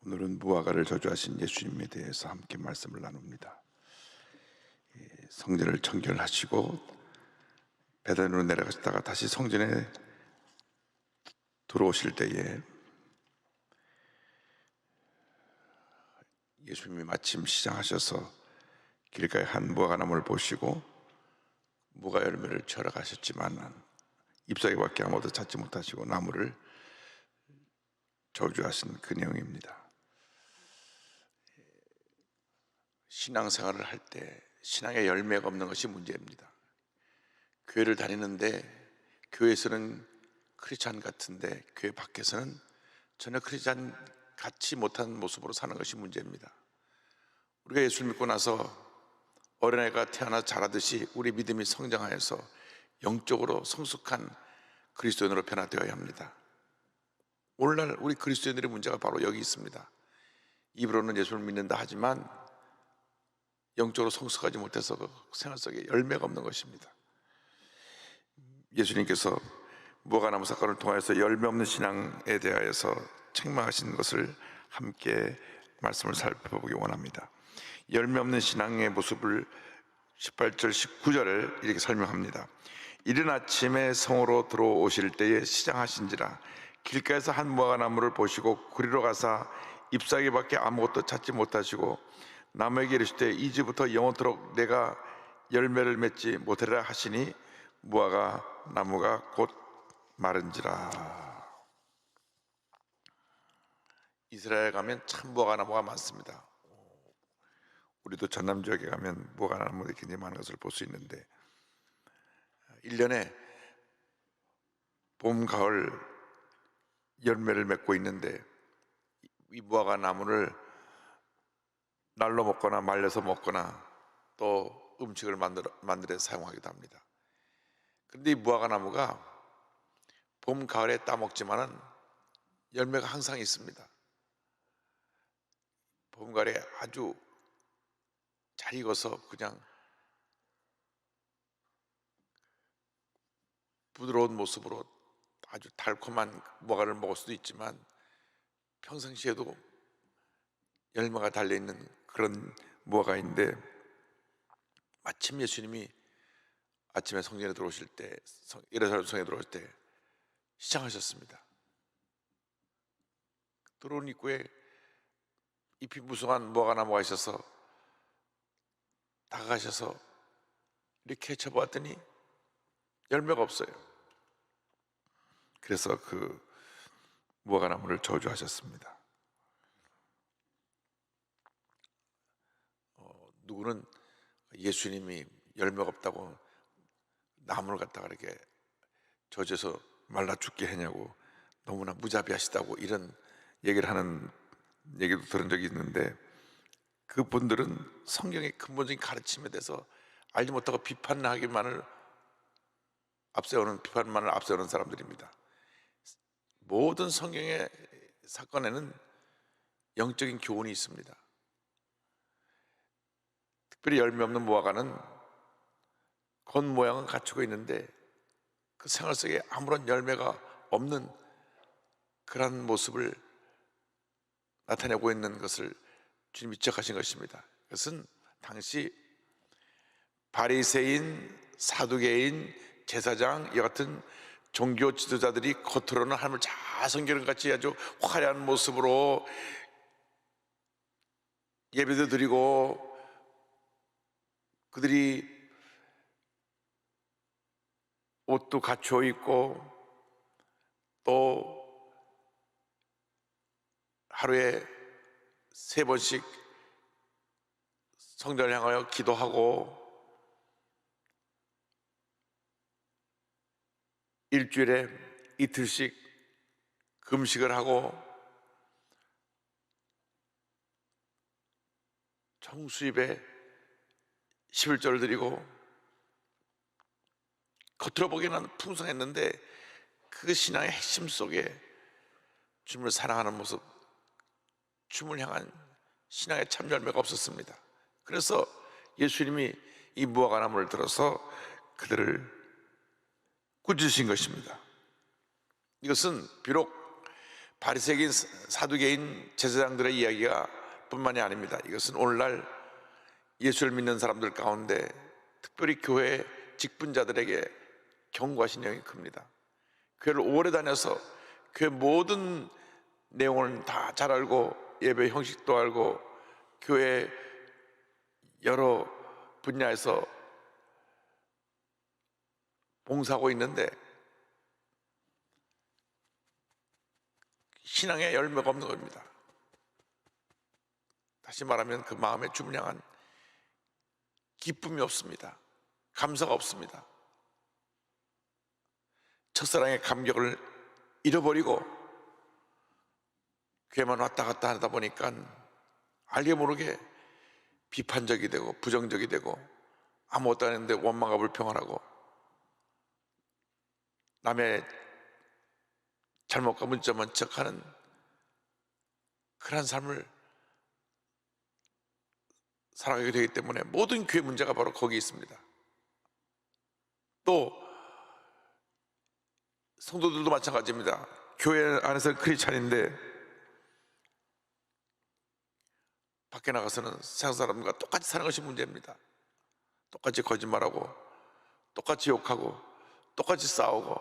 오늘은 무화과를 저주하신 예수님에 대해서 함께 말씀을 나눕니다. 성전을 청결하시고 베단으로 내려가시다가 다시 성전에 들어오실 때에 예수님이 마침 시장하셔서 길가에 한 무화과 나무를 보시고 무화과 열매를 채러 가셨지만 잎사귀밖에 아무것도 찾지 못하시고 나무를 저주하신 그 내용입니다. 신앙생활을 할 때 신앙의 열매가 없는 것이 문제입니다. 교회를 다니는데 교회에서는 크리스찬 같은데 교회 밖에서는 전혀 크리스찬 같지 못한 모습으로 사는 것이 문제입니다. 우리가 예수를 믿고 나서 어린아이가 태어나 자라듯이 우리 믿음이 성장하여서 영적으로 성숙한 그리스도인으로 변화되어야 합니다. 오늘날 우리 그리스도인들의 문제가 바로 여기 있습니다. 입으로는 예수를 믿는다 하지만 영적으로 성숙하지 못해서 그 생활 속에 열매가 없는 것입니다. 예수님께서 무화과나무 사건을 통해서 열매 없는 신앙에 대하여서 책망하신 것을 함께 말씀을 살펴보기 원합니다. 열매 없는 신앙의 모습을 18절 19절을 이렇게 설명합니다. 이른 아침에 성으로 들어오실 때에 시장하신지라 길가에서 한 무화과나무를 보시고 그리로 가사 잎사귀밖에 아무것도 찾지 못하시고 나무에게 이르시되 이제부터 영원토록 내가 열매를 맺지 못하리라 하시니 무화과 나무가 곧 마른지라. 이스라엘 가면 참 무화과 나무가 많습니다. 우리도 전남 지역에 가면 무화과 나무들이 굉장히 많은 것을 볼 수 있는데 1년에 봄, 가을 열매를 맺고 있는데 이 무화과 나무를 날로 먹거나 말려서 먹거나 또 음식을 만들어 사용하기도 합니다. 그런데 이 무화과 나무가 봄, 가을에 따먹지만은 열매가 항상 있습니다. 봄, 가을에 아주 잘 익어서 그냥 부드러운 모습으로 아주 달콤한 무화과를 먹을 수도 있지만 평상시에도 열매가 달려있는 그런 무화과인데 마침 예수님이 아침에 성전에 들어오실 때 예루살렘 성에 들어오실 때 시장하셨습니다. 들어온 입구에 잎이 무성한 무화과 나무가 있어서 다가가셔서 이렇게 쳐보았더니 열매가 없어요. 그래서 그 무화과 나무를 저주하셨습니다. 누구는 예수님이 열매가 없다고 나무를 갖다가 이렇게 저주해서 말라 죽게 하냐고 너무나 무자비하시다고 이런 얘기를 하는 얘기도 들은 적이 있는데 그분들은 성경의 근본적인 가르침에 대해서 알지 못하고 비판만을 앞세우는 사람들입니다. 모든 성경의 사건에는 영적인 교훈이 있습니다. 특별히 열매 없는 무화과는 겉 모양은 갖추고 있는데 그 생활 속에 아무런 열매가 없는 그런 모습을 나타내고 있는 것을 주님이 지적하신 것입니다. 그것은 당시 바리새인, 사두개인, 제사장 이 같은 종교 지도자들이 겉으로는 하나님을 잘 섬기는 것 같이 아주 화려한 모습으로 예배도 드리고 그들이 옷도 갖추어 입고 또 하루에 3번씩 성전을 향하여 기도하고 일주일에 이틀씩 금식을 하고 정수입에 11절을 드리고 겉으로 보기에는 풍성했는데 그 신앙의 핵심 속에 주님을 사랑하는 모습, 주님을 향한 신앙의 참 열매가 없었습니다. 그래서 예수님이 이 무화과 나무를 들어서 그들을 꾸짖으신 것입니다. 이것은 비록 바리새인, 사두개인, 제사장들의 이야기가 뿐만이 아닙니다. 이것은 오늘날 예수를 믿는 사람들 가운데 특별히 교회 직분자들에게 경고하신 내용이 큽니다. 교회를 오래 다녀서 교회 모든 내용을 다 잘 알고 예배 형식도 알고 교회 여러 분야에서 봉사하고 있는데 신앙에 열매가 없는 겁니다. 다시 말하면 그 마음에 주문량한 기쁨이 없습니다. 감사가 없습니다. 첫사랑의 감격을 잃어버리고 교회만 왔다 갔다 하다 보니까 알게 모르게 비판적이 되고 부정적이 되고 아무것도 안 했는데 원망과 불평을 하고 남의 잘못과 문제만 척하는 그런 삶을 살아가게 되기 때문에 모든 교회 문제가 바로 거기 있습니다. 또 성도들도 마찬가지입니다. 교회 안에서 크리스찬인데 밖에 나가서는 세상 사람과 똑같이 사는 것이 문제입니다. 똑같이 거짓말하고 똑같이 욕하고 똑같이 싸우고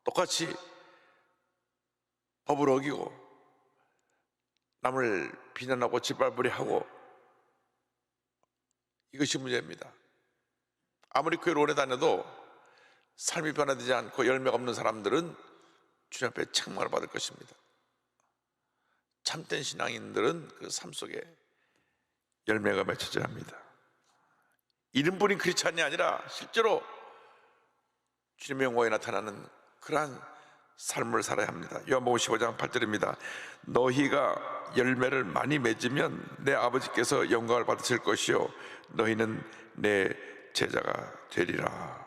똑같이 법을 어기고 남을 비난하고 짓밟으려하고 이것이 문제입니다. 아무리 교회를 오래 다녀도 삶이 변화되지 않고 열매가 없는 사람들은 주님 앞에 책망을 받을 것입니다. 참된 신앙인들은 그 삶 속에 열매가 맺혀져야 합니다. 이름뿐인 크리스찬이 아니라 실제로 주님의 영광에 나타나는 그러한 삶을 살아야 합니다. 요한복음 15장 8절입니다. 너희가 열매를 많이 맺으면 내 아버지께서 영광을 받으실 것이요 너희는 내 제자가 되리라.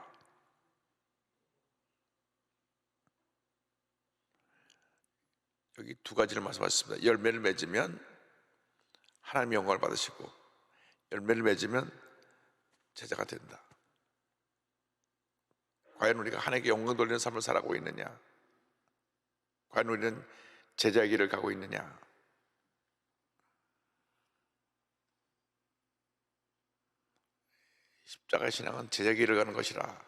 여기 두 가지를 말씀하셨습니다. 열매를 맺으면 하나님의 영광을 받으시고 열매를 맺으면 제자가 된다. 과연 우리가 하나님께 영광 돌리는 삶을 살아가고 있느냐? 과연 우리는 제자의 길을 가고 있느냐? 십자가 신앙은 제자의 길을 가는 것이라.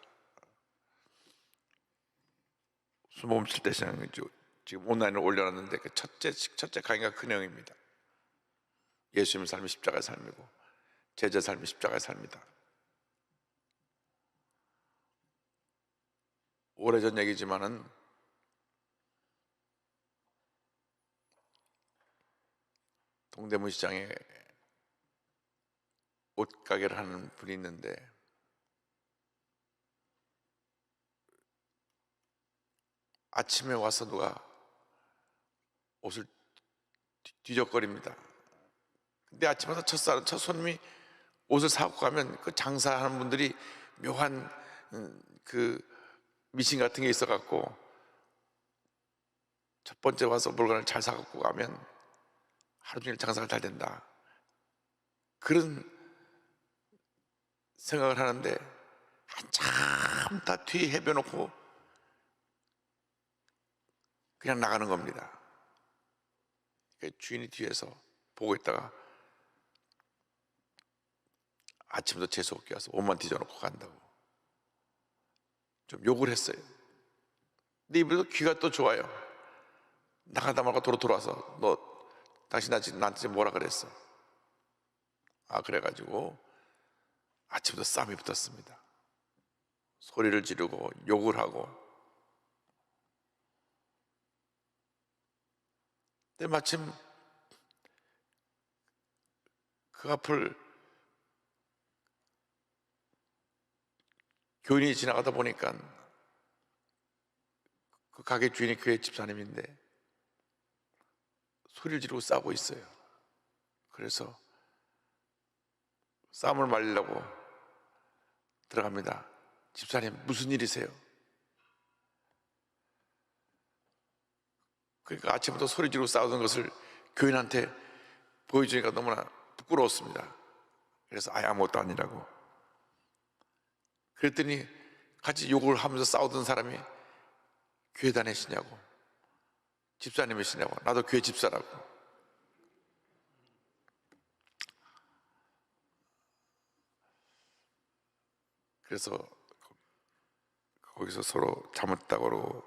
수모음 7대 신앙이죠. 지금 온라인에 올려놨는데 그 첫째 강의가 그 내용입니다. 예수님의 삶이 십자가의 삶이고 제자 삶이 십자가의 삶이다. 오래전 얘기지만은 동대문 시장에 옷가게를 하는 분이 있는데 아침에 와서 누가 옷을 뒤적거립니다. 근데 아침에 첫 손님이 옷을 사고 가면 그 장사하는 분들이 묘한 그 미신 같은 게 있어갖고 첫 번째 와서 물건을 잘 사갖고 가면 하루 종일 장사가 잘 된다. 그런 생각을 하는데 한참 다 뒤에 해벼놓고 그냥 나가는 겁니다. 주인이 뒤에서 보고 있다가 아침부터 재수없게 와서 옷만 뒤져놓고 간다고 좀 욕을 했어요. 근데 이분도 귀가 또 좋아요. 나가다 말고 도로 들어와서 너 당신 나한테 뭐라 그랬어? 아 그래가지고 아침부터 싸움이 붙었습니다. 소리를 지르고 욕을 하고. 근데 마침 그 앞을 교인이 지나가다 보니까 그 가게 주인이 교회 집사님인데 소리를 지르고 싸우고 있어요. 그래서 싸움을 말리려고 들어갑니다. 집사님 무슨 일이세요? 그러니까 아침부터 소리 지르고 싸우던 것을 교인한테 보여주니까 너무나 부끄러웠습니다. 그래서 아무것도 아니라고. 그랬더니 같이 욕을 하면서 싸우던 사람이 교회 다니시냐고. 집사님이시냐고. 나도 교회 집사라고. 그래서 거기서 서로 잘못했다고 그러고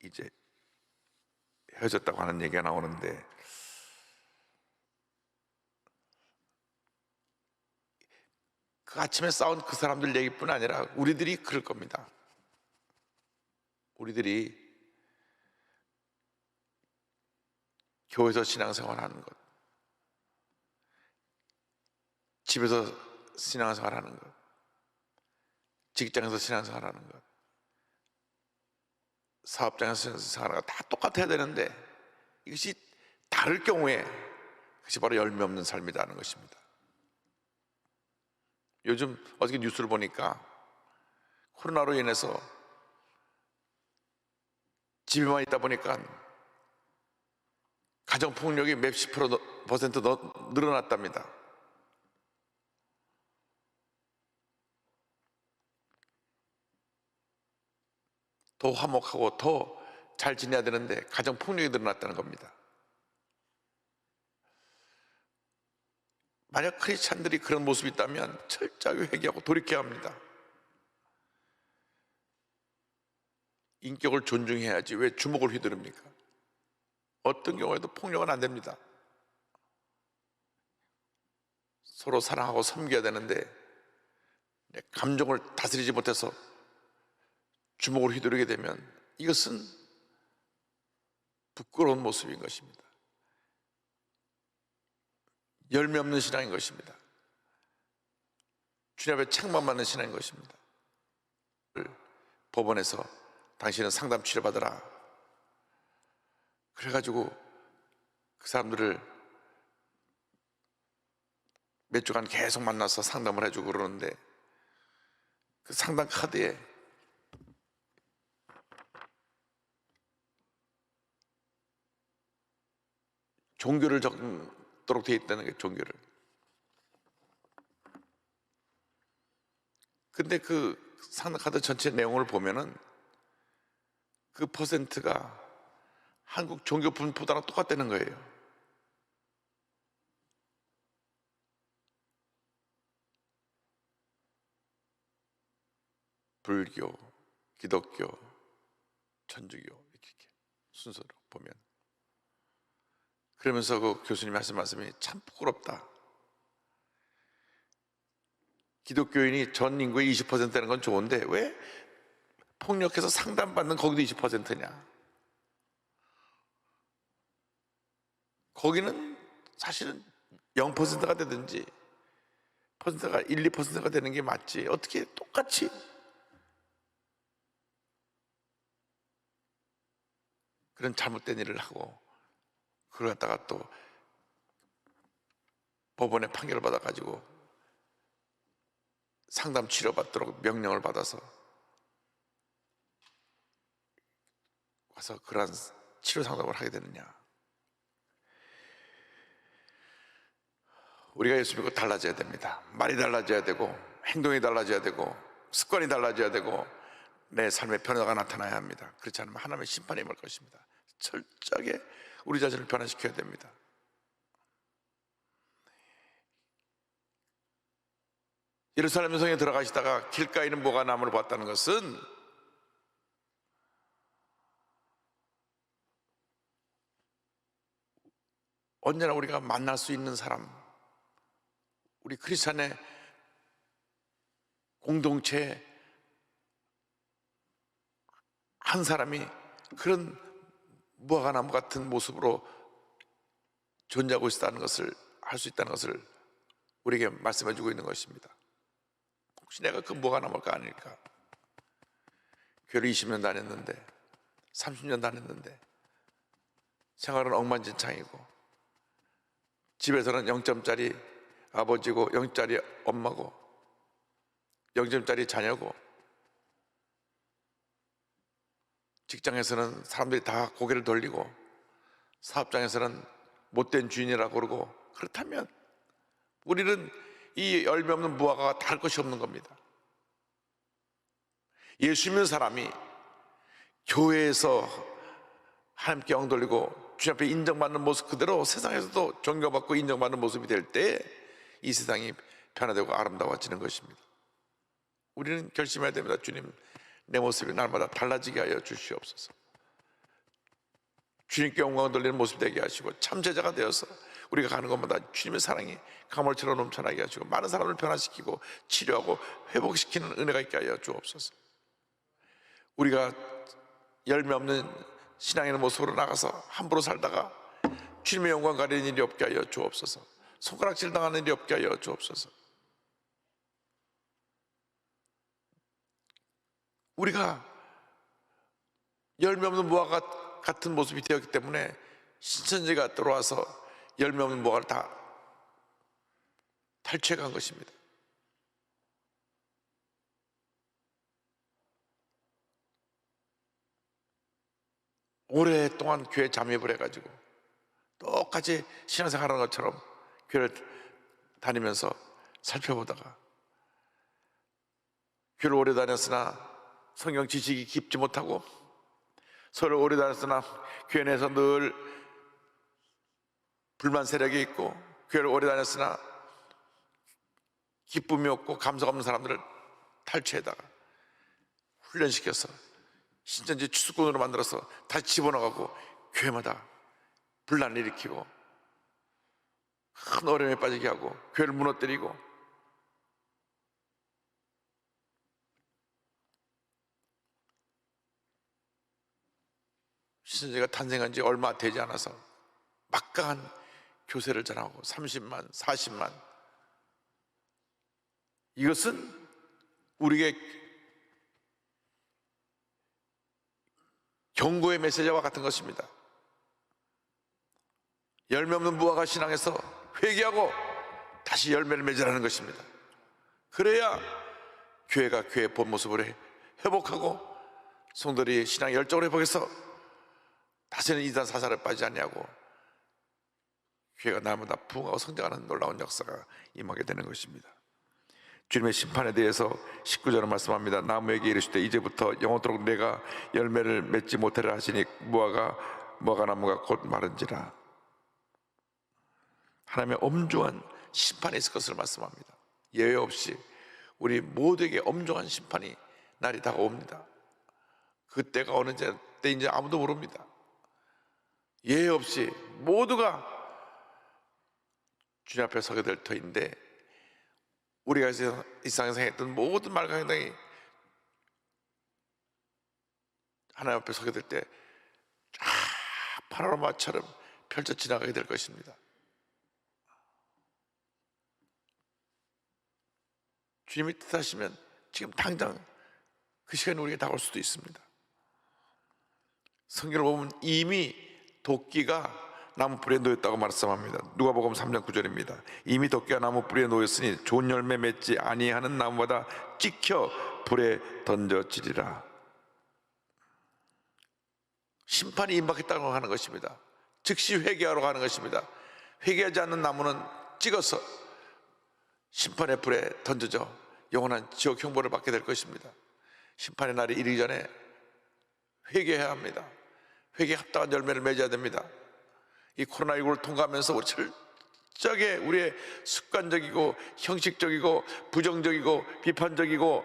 이제 헤어졌다고 하는 얘기가 나오는데, 그 아침에 싸운 그 사람들 얘기뿐 아니라 우리들이 그럴 겁니다. 우리들이 교회에서 신앙생활하는 것, 집에서 신앙생활하는 것, 직장에서 신앙생활하는 것, 사업장에서 신앙생활하는 것 다 똑같아야 되는데, 이것이 다를 경우에 그것이 바로 열매 없는 삶이라는 것입니다. 요즘 어저께 뉴스를 보니까 코로나로 인해서 집에만 있다 보니까 가정폭력이 몇십 퍼센트 늘어났답니다. 더 화목하고 더 잘 지내야 되는데 가정폭력이 늘어났다는 겁니다. 만약 크리스찬들이 그런 모습이 있다면 철저하게 회개하고 돌이켜야 합니다. 인격을 존중해야지 왜 주먹을 휘두릅니까? 어떤 경우에도 폭력은 안 됩니다. 서로 사랑하고 섬겨야 되는데 내 감정을 다스리지 못해서 주먹을 휘두르게 되면 이것은 부끄러운 모습인 것입니다. 열매 없는 신앙인 것입니다. 주님 앞에 책망 받는 신앙인 것입니다. 법원에서 당신은 상담 치료받으라 그래가지고 그 사람들을 몇 주간 계속 만나서 상담을 해주고 그러는데, 그 상담 카드에 종교를 적도록 되어 있다는 게, 종교를. 근데 그 상담 카드 전체 내용을 보면은 그 퍼센트가 한국 종교 분포랑 똑같다는 거예요. 불교, 기독교, 천주교 이렇게 순서로 보면. 그러면서 그 교수님 하신 말씀이 참 부끄럽다. 기독교인이 전 인구의 20%라는 건 좋은데 왜 폭력해서 상담받는 거기도 20%냐? 거기는 사실은 0%가 되든지 퍼센트가 1, 2%가 되는 게 맞지, 어떻게 똑같이 그런 잘못된 일을 하고 그걸 갖다가 또 법원에 판결을 받아가지고 상담 치료받도록 명령을 받아서 와서 그러한 치료 상담을 하게 되느냐? 우리가 예수 믿고 달라져야 됩니다. 말이 달라져야 되고 행동이 달라져야 되고 습관이 달라져야 되고 내 삶의 변화가 나타나야 합니다. 그렇지 않으면 하나님의 심판이 임할 것입니다. 철저하게 우리 자신을 변화시켜야 됩니다. 예루살렘 성에 들어가시다가 길가에 있는 모가나무를 봤다는 것은 언제나 우리가 만날 수 있는 사람, 우리 크리스찬의 공동체 한 사람이 그런 무화과나무 같은 모습으로 존재하고 있다는 것을, 할 수 있다는 것을 우리에게 말씀해 주고 있는 것입니다. 혹시 내가 그 무화과나무가 아닐까? 교회를 20년 다녔는데 30년 다녔는데 생활은 엉망진창이고 집에서는 0점짜리 아버지고 0점짜리 엄마고 0점짜리 자녀고 직장에서는 사람들이 다 고개를 돌리고 사업장에서는 못된 주인이라고 그러고, 그렇다면 우리는 이 열매 없는 무화과가 다를 것이 없는 겁니다. 예수 믿는 사람이 교회에서 하나님께 영 돌리고 주님 앞에 인정받는 모습 그대로 세상에서도 존경받고 인정받는 모습이 될 때 이 세상이 변화되고 아름다워지는 것입니다. 우리는 결심해야 됩니다. 주님, 내 모습이 날마다 달라지게 하여 주시옵소서. 주님께 영광 돌리는 모습 되게 하시고 참 제자가 되어서 우리가 가는 곳마다 주님의 사랑이 가물처럼 넘쳐나게 하시고 많은 사람을 변화시키고 치료하고 회복시키는 은혜가 있게 하여 주옵소서. 우리가 열매 없는 신앙의 모습으로 나가서 함부로 살다가 주님의 영광 가리는 일이 없게 하여 주옵소서. 손가락질 당하는 일이 없게 하여 주옵소서. 우리가 열매 없는 무화과 같은 모습이 되었기 때문에 신천지가 들어와서 열매 없는 무화과를 다 탈취해 간 것입니다. 오랫동안 교회 잠입을 해가지고 똑같이 신앙생활하는 것처럼 교회를 다니면서 살펴보다가 교회를 오래 다녔으나 성경 지식이 깊지 못하고 서로 오래 다녔으나 교회 내에서 늘 불만 세력이 있고 교회를 오래 다녔으나 기쁨이 없고 감사가 없는 사람들을 탈취해다가 훈련시켜서 신천지 추수꾼으로 만들어서 다시 집어넣어가고 교회마다 분란을 일으키고 큰 어려움에 빠지게 하고 교회를 무너뜨리고 신천지가 탄생한 지 얼마 되지 않아서 막강한 교세를 전하고 30만, 40만 이것은 우리에게 경고의 메시지와 같은 것입니다. 열매 없는 무화과 신앙에서 회개하고 다시 열매를 맺으라는 것입니다. 그래야 교회가 교회의 본 모습을 회복하고 성도들이 신앙 열정을 회복해서 다시는 이단 사살에 빠지지 않냐고 교회가 날마다 부흥하고 성장하는 놀라운 역사가 임하게 되는 것입니다. 주님의 심판에 대해서 19절은 말씀합니다. 나무에게 이르시되 이제부터 영원토록 내가 열매를 맺지 못하리라 하시니 무화과 나무가 곧 마른지라. 하나님의 엄중한 심판이 있을 것을 말씀합니다. 예외 없이 우리 모두에게 엄중한 심판이 날이 다가옵니다. 그때가 어느 때인지 아무도 모릅니다. 예외 없이 모두가 주님 앞에 서게 될 터인데 우리가 일상에서 했던 모든 말과 행동이 하나님 앞에 서게 될 때 쫙 파노라마처럼 펼쳐 지나가게 될 것입니다. 주님이 뜻하시면 지금 당장 그 시간이 우리에게 다가올 수도 있습니다. 성경을 보면 이미 도끼가 나무 뿌리에 놓였다고 말씀합니다. 누가복음 3장 9절입니다. 이미 도끼가 나무 뿌리에 놓였으니 좋은 열매 맺지 아니하는 나무마다 찍혀 불에 던져지리라. 심판이 임박했다고 하는 것입니다. 즉시 회개하러 가는 것입니다. 회개하지 않는 나무는 찍어서 심판의 불에 던져져 영원한 지옥 형벌을 받게 될 것입니다. 심판의 날이 이르기 전에 회개해야 합니다. 회개에 합당한 열매를 맺어야 됩니다. 이 코로나19를 통과하면서 우리 철저하게 우리의 습관적이고 형식적이고 부정적이고 비판적이고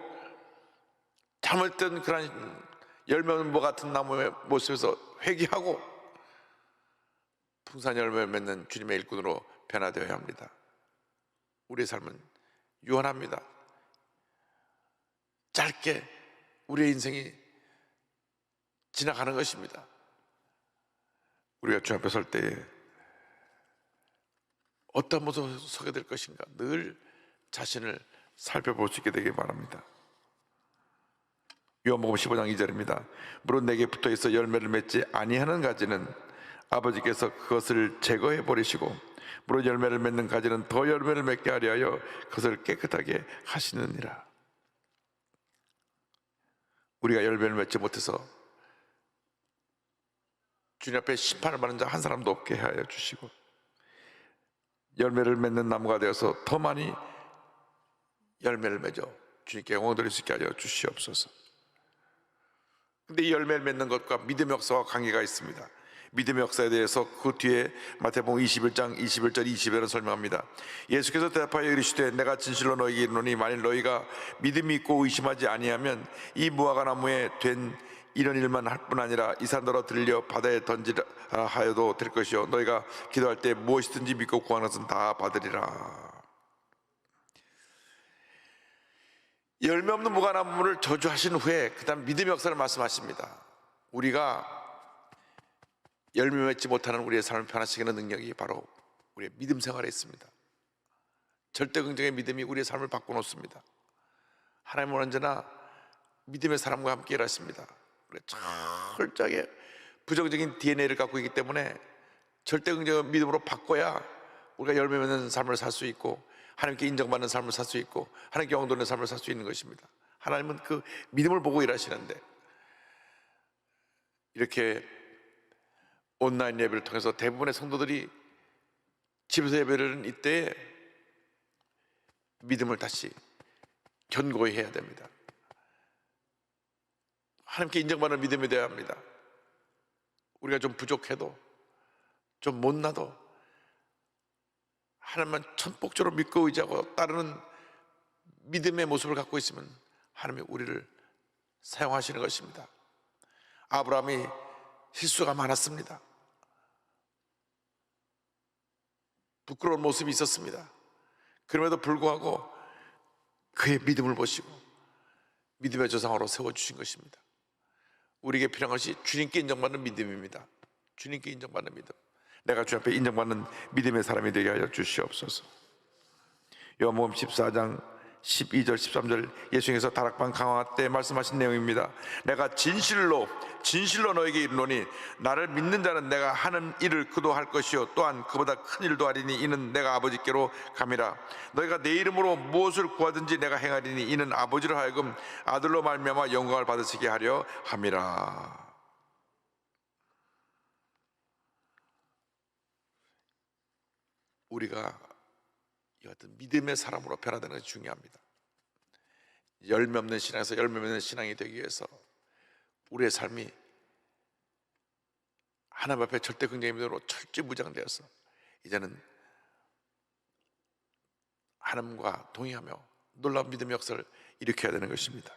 잘못된 그런 열매 없는 뭐 같은 나무의 모습에서 회개하고 풍성한 열매를 맺는 주님의 일꾼으로 변화되어야 합니다. 우리의 삶은 유한합니다. 짧게 우리의 인생이 지나가는 것입니다. 우리가 주 앞에 설 때에 어떤 모습으로 서게 될 것인가 늘 자신을 살펴볼 수 있게 되길 바랍니다. 요한복음 15장 2절입니다. 물론 내게 붙어있어 열매를 맺지 아니하는 가지는 아버지께서 그것을 제거해 버리시고 물론 열매를 맺는 가지는 더 열매를 맺게 하려 하여 그것을 깨끗하게 하시느니라. 우리가 열매를 맺지 못해서 주님 앞에 심판을 받는 자 한 사람도 없게 하여 주시고 열매를 맺는 나무가 되어서 더 많이 열매를 맺어 주님께 영광 돌릴 수 있게 하여 주시옵소서. 근데 이 열매를 맺는 것과 믿음의 역사와 관계가 있습니다. 믿음의 역사에 대해서 그 뒤에 마태복음 21장 21절 20절은 설명합니다. 예수께서 대답하여 이르시되 내가 진실로 너희에게 이르노니 만일 너희가 믿음이 있고 의심하지 아니하면 이 무화과 나무에 된 이런 일만 할 뿐 아니라 이 산더러 들려 바다에 던지라 하여도 될 것이요 너희가 기도할 때 무엇이든지 믿고 구하는 것은 다 받으리라. 열매 없는 무화과나무를 저주하신 후에 그 다음 믿음의 역사를 말씀하십니다. 우리가 열매 맺지 못하는 우리의 삶을 변화시키는 능력이 바로 우리의 믿음 생활에 있습니다. 절대 긍정의 믿음이 우리의 삶을 바꿔놓습니다. 하나님은 언제나 믿음의 사람과 함께 일하십니다. 철저하게 부정적인 DNA를 갖고 있기 때문에 절대 긍정의 믿음으로 바꿔야 우리가 열매 맺는 삶을 살 수 있고 하나님께 인정받는 삶을 살 수 있고 하나님께 영도하는 삶을 살 수 있는 것입니다. 하나님은 그 믿음을 보고 일하시는데 이렇게 온라인 예배를 통해서 대부분의 성도들이 집에서 예배를 하는 이때에 믿음을 다시 견고히 해야 됩니다. 하나님께 인정받는 믿음이 되어야 합니다. 우리가 좀 부족해도 좀 못나도 하나님만 천복적으로 믿고 의지하고 따르는 믿음의 모습을 갖고 있으면 하나님이 우리를 사용하시는 것입니다. 아브라함이 실수가 많았습니다. 부끄러운 모습이 있었습니다. 그럼에도 불구하고 그의 믿음을 보시고 믿음의 조상으로 세워주신 것입니다. 우리에게 필요한 것이 주님께 인정받는 믿음입니다. 주님께 인정받는 믿음. 내가 주 앞에 인정받는 믿음의 사람이 되게 하여 주시옵소서. 요한복음 14장 12절 13절 예수님께서 다락방 강화 때 말씀하신 내용입니다. 내가 진실로 너에게 이르노니 나를 믿는 자는 내가 하는 일을 그도 할 것이요 또한 그보다 큰 일도 하리니 이는 내가 아버지께로 감이라. 너희가 내 이름으로 무엇을 구하든지 내가 행하리니 이는 아버지로 하여금 아들로 말미암아 영광을 받으시게 하려 함이라. 우리가 이 같은 믿음의 사람으로 변화되는 것이 중요합니다. 열매 없는 신앙에서 열매 맺는 신앙이 되기 위해서 우리의 삶이 하나님 앞에 절대 긍정의 믿음으로 철저무장되어서 이제는 하나님과 동의하며 놀라운 믿음의 역사를 일으켜야 되는 것입니다.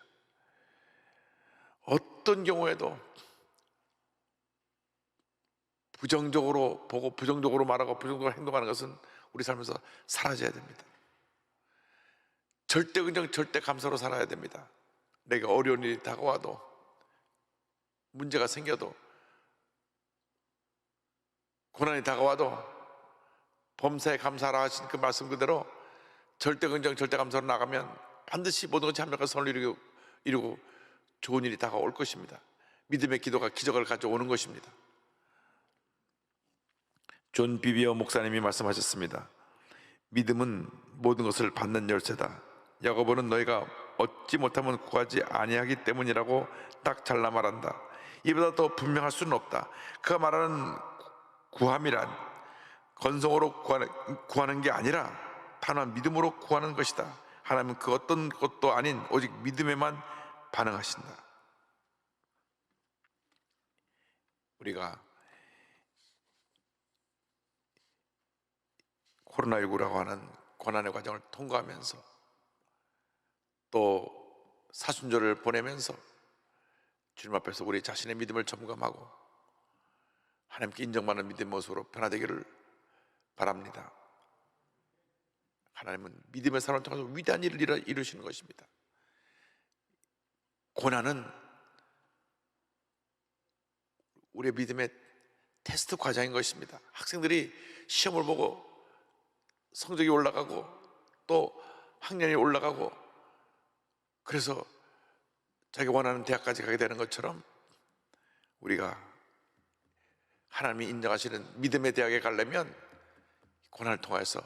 어떤 경우에도 부정적으로 보고 부정적으로 말하고 부정적으로 행동하는 것은 우리 삶에서 사라져야 됩니다. 절대 긍정, 절대 감사로 살아야 됩니다. 내가 어려운 일이 다가와도 문제가 생겨도 고난이 다가와도 범사에 감사하라 하신 그 말씀 그대로 절대 긍정, 절대 감사로 나가면 반드시 모든 것이 한명과 선을 이루고 좋은 일이 다가올 것입니다. 믿음의 기도가 기적을 가져오는 것입니다. 존 비비어 목사님이 말씀하셨습니다. 믿음은 모든 것을 받는 열쇠다. 야고보는 너희가 얻지 못하면 구하지 아니하기 때문이라고 딱 잘라 말한다. 이보다 더 분명할 수는 없다. 그가 말하는 구함이란 건성으로 구하는 게 아니라 단한 믿음으로 구하는 것이다. 하나님은 그 어떤 것도 아닌 오직 믿음에만 반응하신다. 우리가 코로나19라고 하는 고난의 과정을 통과하면서 또 사순절을 보내면서 주님 앞에서 우리 자신의 믿음을 점검하고 하나님께 인정받는 믿음의 모습으로 변화되기를 바랍니다. 하나님은 믿음의 사람을 통해서 위대한 일을 이루시는 것입니다. 고난은 우리의 믿음의 테스트 과정인 것입니다. 학생들이 시험을 보고 성적이 올라가고 또 학년이 올라가고 그래서 자기가 원하는 대학까지 가게 되는 것처럼 우리가 하나님이 인정하시는 믿음의 대학에 가려면 고난을 통해서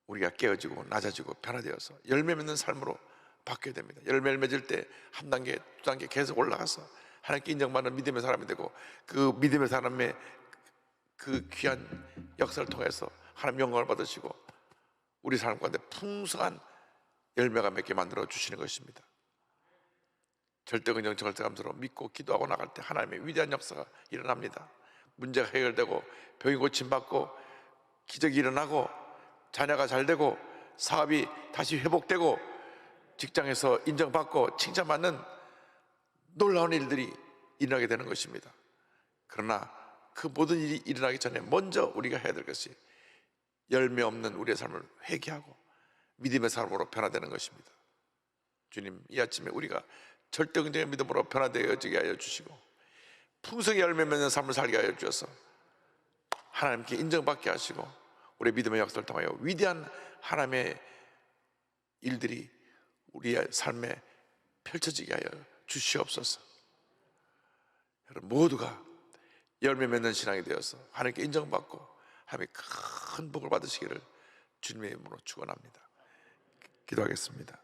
우리가 깨어지고 낮아지고 변화되어서 열매 맺는 삶으로 바뀌어야 됩니다. 열매를 맺을 때 한 단계, 두 단계 계속 올라가서 하나님께 인정받는 믿음의 사람이 되고 그 믿음의 사람의 그 귀한 역사를 통해서 하나님 영광을 받으시고 우리 삶 가운데 풍성한 열매가 맺게 만들어 주시는 것입니다. 절대 긍정 절대 감사로 믿고 기도하고 나갈 때 하나님의 위대한 역사가 일어납니다. 문제가 해결되고 병이 고침받고 기적이 일어나고 자녀가 잘 되고 사업이 다시 회복되고 직장에서 인정받고 칭찬받는 놀라운 일들이 일어나게 되는 것입니다. 그러나 그 모든 일이 일어나기 전에 먼저 우리가 해야 될 것이 열매 없는 우리의 삶을 회개하고 믿음의 삶으로 변화되는 것입니다. 주님, 이 아침에 우리가 절대 긍정의 믿음으로 변화되어지게 하여 주시고 풍성히 열매 맺는 삶을 살게 하여 주셔서 하나님께 인정받게 하시고 우리의 믿음의 역사를 통하여 위대한 하나님의 일들이 우리의 삶에 펼쳐지게 하여 주시옵소서. 여러분 모두가 열매 맺는 신앙이 되어서 하나님께 인정받고 하나님의 큰 복을 받으시기를 주님의 이름으로 축원합니다. 기도하겠습니다.